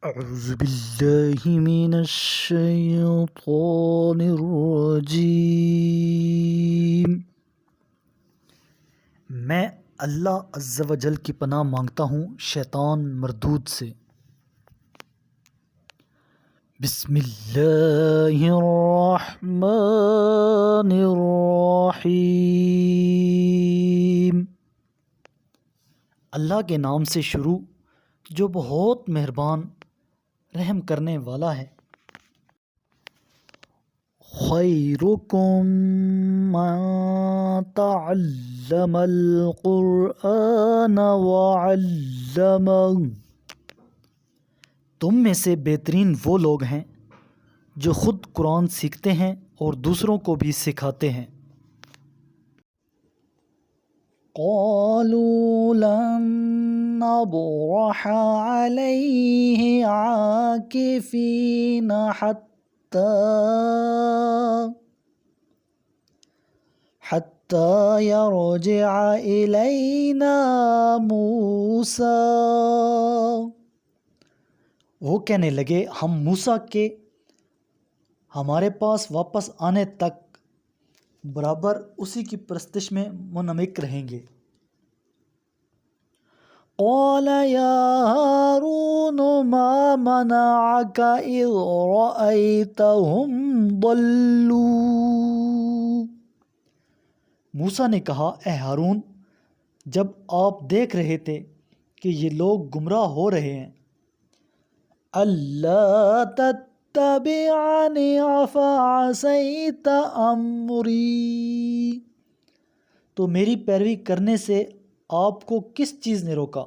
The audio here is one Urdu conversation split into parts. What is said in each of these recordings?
أعوذ بالله من الشيطان الرجیم۔ میں اللہ عز و جل کی پناہ مانگتا ہوں شیطان مردود سے۔ بسم اللہ الرحمن الرحیم۔ اللہ کے نام سے شروع جو بہت مہربان رحم کرنے والا ہے۔ خیرکم من تعلم القرآن وعلمہ، تم میں سے بہترین وہ لوگ ہیں جو خود قرآن سیکھتے ہیں اور دوسروں کو بھی سکھاتے ہیں۔ قالوا لن نبرح عليه عاكفين حتى يرجع إلينا موسى، وہ کہنے لگے ہم موسیٰ کے ہمارے پاس واپس آنے تک برابر اسی کی پرستش میں منہمک رہیں گے۔ قال یا ہارون ما منعك اذ رأيتهم ضلوا، موسیٰ نے کہا اے ہارون جب آپ دیکھ رہے تھے کہ یہ لوگ گمراہ ہو رہے ہیں، اللہ تتبعنی افعصیت امری، تو میری پیروی کرنے سے آپ کو کس چیز نے روکا؟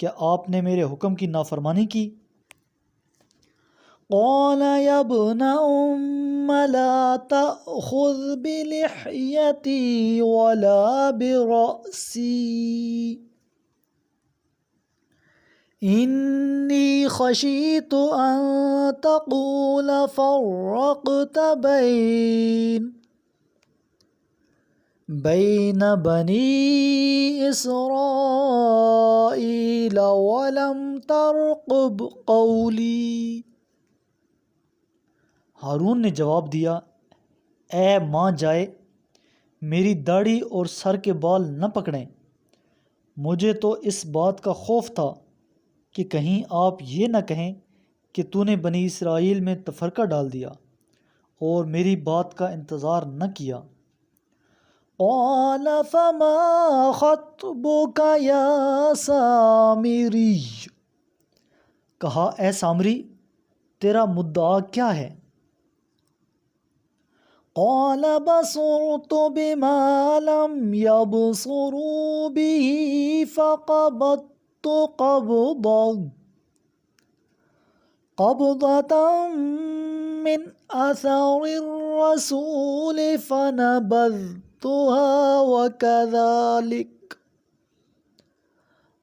کیا آپ نے میرے حکم کی نافرمانی کی؟ قال یا ابن ام لا تأخذ بلحیتی ولا برأسی انی خشیت ان تقول فرقت بین بنی اسرائیل ولم ترقب قولی، ہارون نے جواب دیا اے ماں جائے میری داڑھی اور سر کے بال نہ پکڑیں، مجھے تو اس بات کا خوف تھا کہ کہیں آپ یہ نہ کہیں کہ تو نے بنی اسرائیل میں تفرقہ ڈال دیا اور میری بات کا انتظار نہ کیا۔ قال فما خطبك یا سامری، کہا اے سامری تیرا مدعا کیا ہے؟ قال بصرت بما لم يبصروا به فقبضت قبضة من أثر الرسول فنبذتها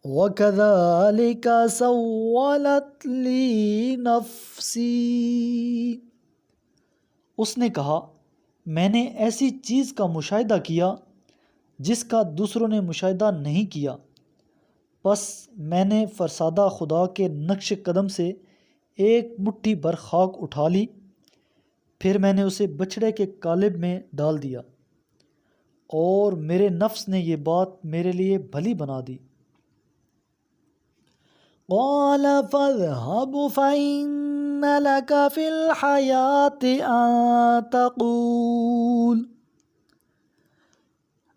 وكذلك سولت لي نفسي، اس نے کہا میں نے ایسی چیز کا مشاہدہ کیا جس کا دوسروں نے مشاہدہ نہیں کیا، پس میں نے فرسادہ خدا کے نقش قدم سے ایک مٹھی بھر خاک اٹھا لی، پھر میں نے اسے بچھڑے کے قالب میں ڈال دیا اور میرے نفس نے یہ بات میرے لیے بھلی بنا دی۔ قال فاذهب فإن لك في الحياة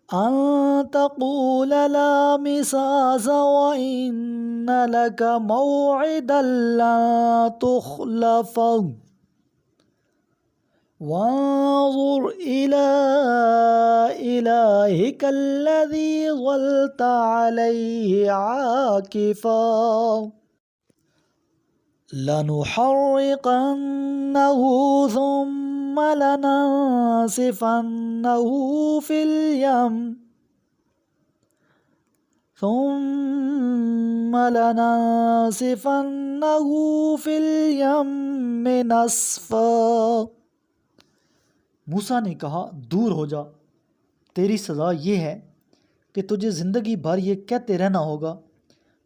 أن تقول لا مساس وإن لك موعدا لا تخلفه وانظر إلى إلهك الذي ظلت عليه عاكفا لنحرقنه ثم لننسفنه في اليم نسفا، موسیٰ نے کہا دور ہو جا، تیری سزا یہ ہے کہ تجھے زندگی بھر یہ کہتے رہنا ہوگا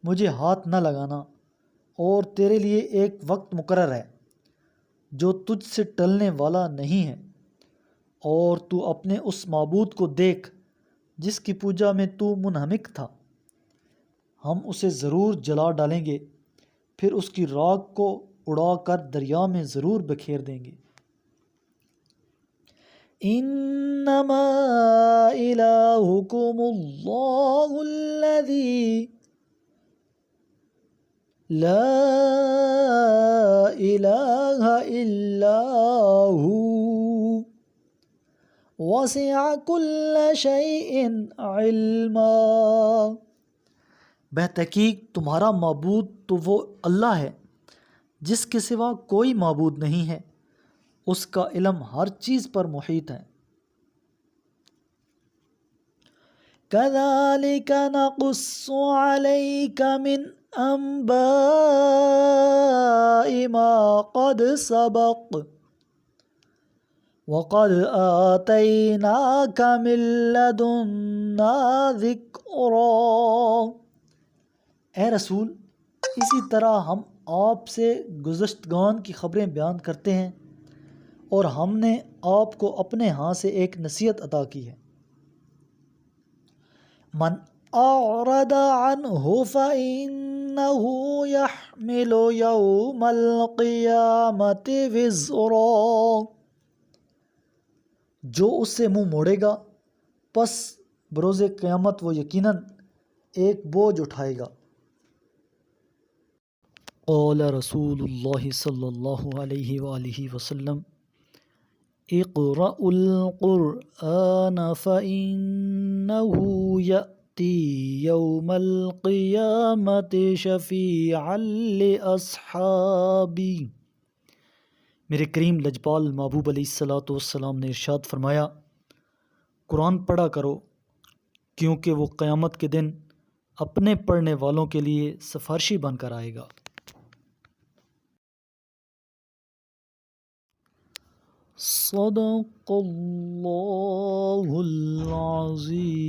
مجھے ہاتھ نہ لگانا، اور تیرے لیے ایک وقت مقرر ہے جو تجھ سے ٹلنے والا نہیں ہے، اور تو اپنے اس معبود کو دیکھ جس کی پوجا میں تو منہمک تھا، ہم اسے ضرور جلا ڈالیں گے، پھر اس کی راکھ کو اڑا کر دریا میں ضرور بکھیر دیں گے۔ انما الہکم اللہ الذی لا الہ الا ہو وسع کل شیء علما۔ بتحقیق تمہارا معبود تو وہ اللہ ہے جس کے سوا کوئی معبود نہیں ہے، اس کا علم ہر چیز پر محیط ہے۔ کذالک نقص علیک من انباء ما قد سبق وقد آتیناک من لدنا ذکرا۔ اے رسول، اسی طرح ہم آپ سے گزشتگان کی خبریں بیان کرتے ہیں، اور ہم نے آپ کو اپنے ہاں سے ایک نصیحت عطا کی ہے۔ من اعرض عنہ فإنہ یحمل یوم القیامت وزرا۔ جو اس سے منہ موڑے گا پس بروز قیامت وہ یقیناً ایک بوجھ اٹھائے گا۔ قال رسول اللہ صلی اللہ علیہ وآلہ وسلم اقرأوا القرآن فإنه يأتي يوم القيامة شفيعا لأصحابي۔ میرے کریم لجپال محبوب علیہ الصلاۃ والسلام نے ارشاد فرمایا، قرآن پڑھا کرو کیونکہ وہ قیامت کے دن اپنے پڑھنے والوں کے لیے سفارشی بن کر آئے گا۔ صدق اللہ العظیم۔